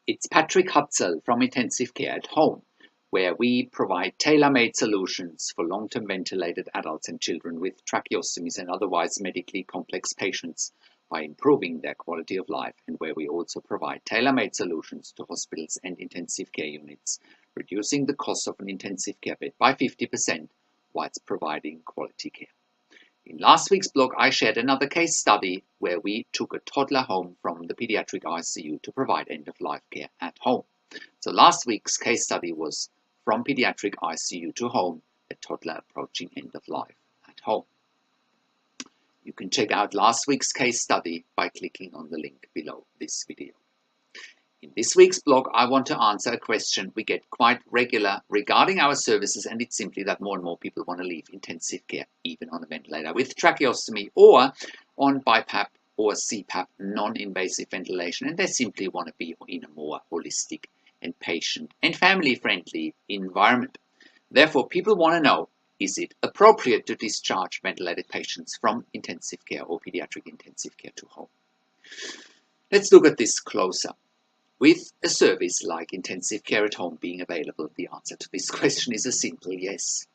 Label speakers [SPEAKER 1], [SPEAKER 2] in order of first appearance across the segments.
[SPEAKER 1] It's Patrick Hutzel from Intensive Care at Home, where we provide tailor-made solutions for long-term ventilated adults and children with tracheostomies and otherwise medically complex patients by improving their quality of life, and where we also provide tailor-made solutions to hospitals and intensive care units, reducing the cost of an intensive care bed by 50% whilst providing quality care. In last week's blog, I shared another case study where we took a toddler home from the pediatric ICU to provide end-of-life care at home. So last week's case study was from pediatric ICU to home, a toddler approaching end of life at home. You can check out last week's case study by clicking on the link below this video. In this week's blog, I want to answer a question we get quite regular regarding our services, and it's simply that more and more people want to leave intensive care, even on a ventilator with tracheostomy or on BiPAP or CPAP, non-invasive ventilation, and they simply want to be in a more holistic and patient and family-friendly environment. Therefore, people want to know, is it appropriate to discharge ventilated patients from intensive care or pediatric intensive care to home? Let's look at this closer. With a service like intensive care at home being available, the answer to this question is a simple yes.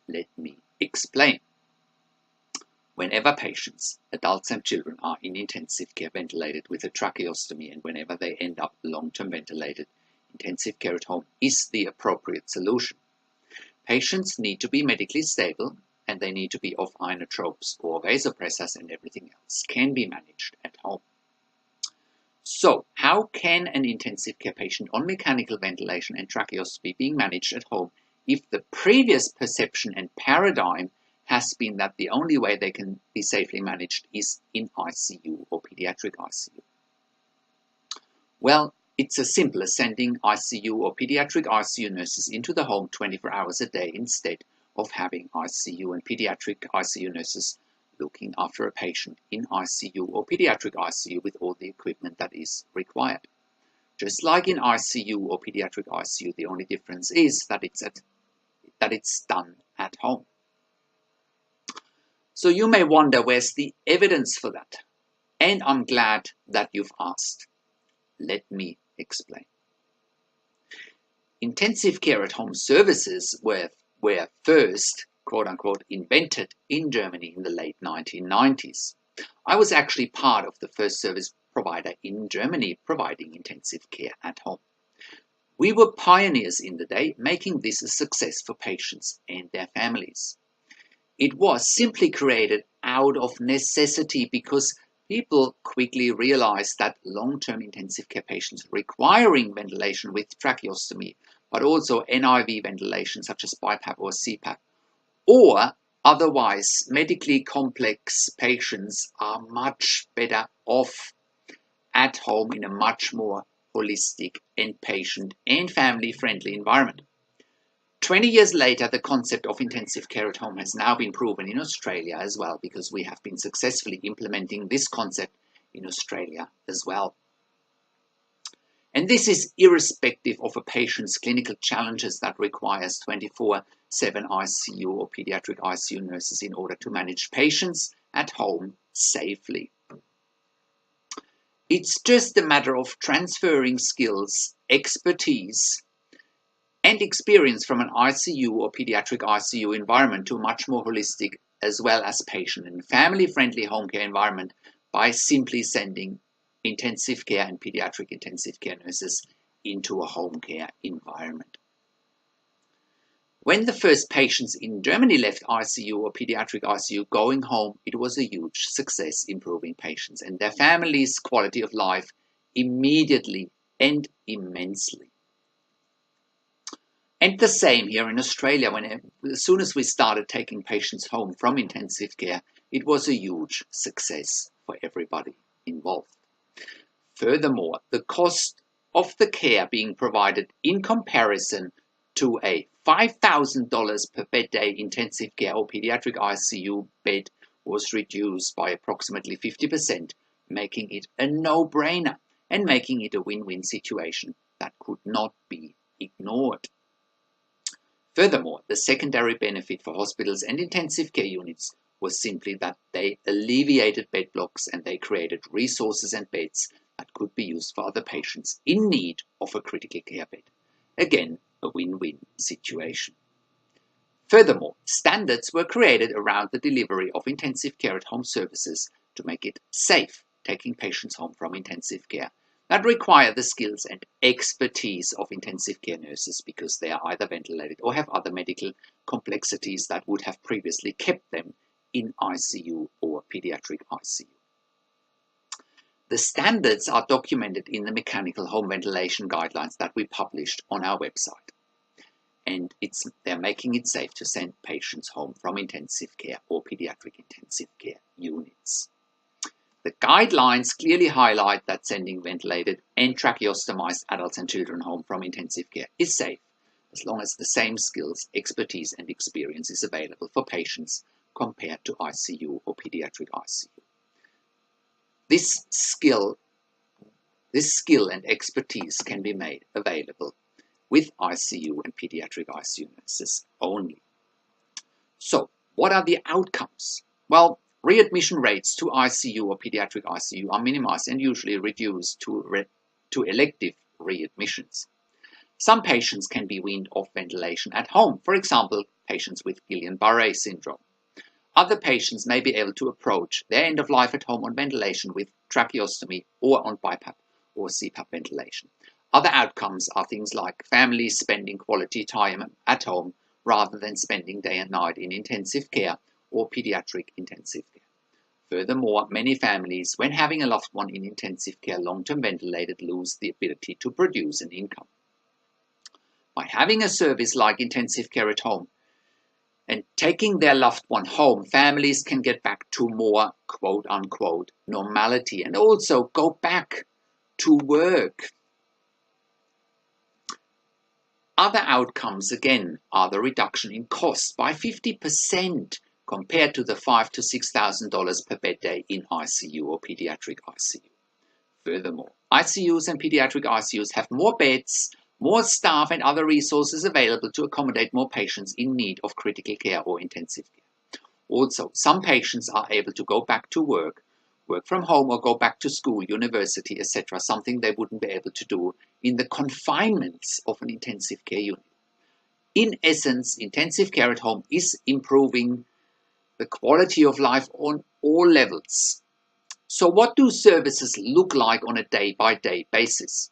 [SPEAKER 1] Let me explain. Whenever patients, adults and children, are in intensive care ventilated with a tracheostomy, and whenever they end up long-term ventilated, intensive care at home is the appropriate solution. Patients need to be medically stable, and they need to be off inotropes or vasopressors, and everything else can be managed at home. So, how can an intensive care patient on mechanical ventilation and tracheostomy be managed at home if the previous perception and paradigm has been that the only way they can be safely managed is in ICU or pediatric ICU? Well, it's as simple as sending ICU or pediatric ICU nurses into the home 24 hours a day instead of having ICU and pediatric ICU nurses looking after a patient in ICU or pediatric ICU with all the equipment that is required. Just like in ICU or pediatric ICU, the only difference is that it's done at home. So you may wonder, where's the evidence for that? And I'm glad that you've asked. Let me explain. Intensive care at home services were first, quote-unquote, invented in Germany in the late 1990s. I was actually part of the first service provider in Germany providing intensive care at home. We were pioneers in the day, making this a success for patients and their families. It was simply created out of necessity because people quickly realized that long-term intensive care patients requiring ventilation with tracheostomy, but also NIV ventilation such as BiPAP or CPAP, or otherwise medically complex patients, are much better off at home in a much more holistic and patient and family-friendly environment. 20 years later, the concept of intensive care at home has now been proven in Australia as well, because we have been successfully implementing this concept in Australia as well. And this is irrespective of a patient's clinical challenges that requires 24/7 ICU or pediatric ICU nurses in order to manage patients at home safely. It's just a matter of transferring skills, expertise, and experience from an ICU or pediatric ICU environment to a much more holistic as well as patient and family-friendly home care environment by simply sending intensive care and pediatric intensive care nurses into a home care environment. When the first patients in Germany left ICU or pediatric ICU going home, it was a huge success, improving patients and their families' quality of life immediately and immensely. And the same here in Australia. As soon as we started taking patients home from intensive care, it was a huge success for everybody involved. Furthermore, the cost of the care being provided in comparison to a $5,000 per bed day intensive care or pediatric ICU bed was reduced by approximately 50%, making it a no-brainer and making it a win-win situation that could not be ignored. Furthermore, the secondary benefit for hospitals and intensive care units was simply that they alleviated bed blocks and they created resources and beds that could be used for other patients in need of a critical care bed. Again, a win-win situation. Furthermore, standards were created around the delivery of intensive care at home services to make it safe taking patients home from intensive care that require the skills and expertise of intensive care nurses because they are either ventilated or have other medical complexities that would have previously kept them in ICU or pediatric ICU. The standards are documented in the mechanical home ventilation guidelines that we published on our website. And they're making it safe to send patients home from intensive care or pediatric intensive care units. The guidelines clearly highlight that sending ventilated and tracheostomized adults and children home from intensive care is safe, as long as the same skills, expertise, and experience is available for patients compared to ICU or pediatric ICU. This skill and expertise can be made available with ICU and pediatric ICU nurses only. So, what are the outcomes? Well, readmission rates to ICU or pediatric ICU are minimized and usually reduced to elective readmissions. Some patients can be weaned off ventilation at home, for example, patients with Guillain-Barré syndrome. Other patients may be able to approach their end of life at home on ventilation with tracheostomy or on BiPAP or CPAP ventilation. Other outcomes are things like families spending quality time at home rather than spending day and night in intensive care or pediatric intensive care. Furthermore, many families, when having a loved one in intensive care long-term ventilated, lose the ability to produce an income. By having a service like intensive care at home and taking their loved one home, families can get back to more quote-unquote normality and also go back to work. Other outcomes, again, are the reduction in costs by 50% compared to the $5,000 to $6,000 per bed day in ICU or pediatric ICU. Furthermore, ICUs and pediatric ICUs have more beds, more staff and other resources available to accommodate more patients in need of critical care or intensive care. Also, some patients are able to go back to work from home or go back to school, university, etc., something they wouldn't be able to do in the confinements of an intensive care unit. In essence, intensive care at home is improving the quality of life on all levels. So what do services look like on a day-by-day basis?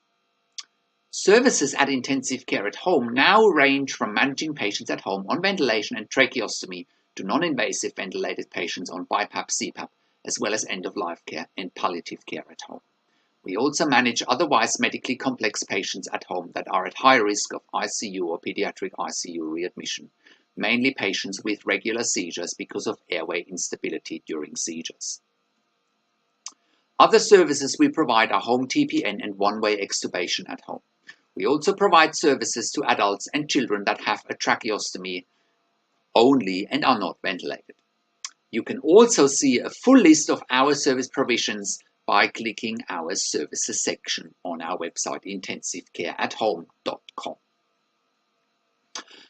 [SPEAKER 1] Services at intensive care at home now range from managing patients at home on ventilation and tracheostomy to non-invasive ventilated patients on BiPAP, CPAP, as well as end-of-life care and palliative care at home. We also manage otherwise medically complex patients at home that are at high risk of ICU or pediatric ICU readmission, mainly patients with regular seizures because of airway instability during seizures. Other services we provide are home TPN and one-way extubation at home. We also provide services to adults and children that have a tracheostomy only and are not ventilated. You can also see a full list of our service provisions by clicking our services section on our website, intensivecareathome.com.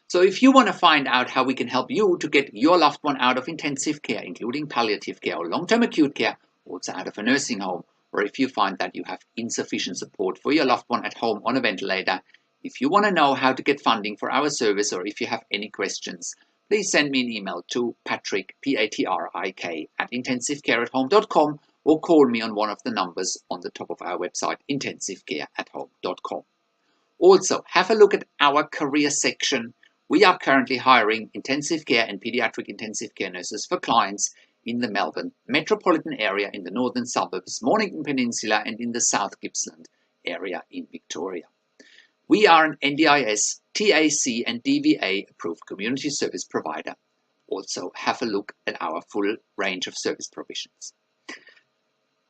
[SPEAKER 1] So if you want to find out how we can help you to get your loved one out of intensive care, including palliative care or long-term acute care, also out of a nursing home, or if you find that you have insufficient support for your loved one at home on a ventilator, if you want to know how to get funding for our service, or if you have any questions, please send me an email to Patrick, P-A-T-R-I-K, @intensivecareathome.com, or call me on one of the numbers on the top of our website, intensivecareathome.com. Also, have a look at our career section. We are currently hiring intensive care and pediatric intensive care nurses for clients in the Melbourne metropolitan area, in the northern suburbs, Mornington Peninsula, and in the South Gippsland area in Victoria. We are an NDIS, TAC, and DVA approved community service provider. Also, have a look at our full range of service provisions.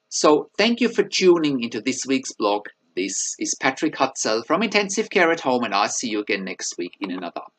[SPEAKER 1] So, thank you for tuning into this week's blog. This is Patrick Hutzel from Intensive Care at Home, and I'll see you again next week in another update.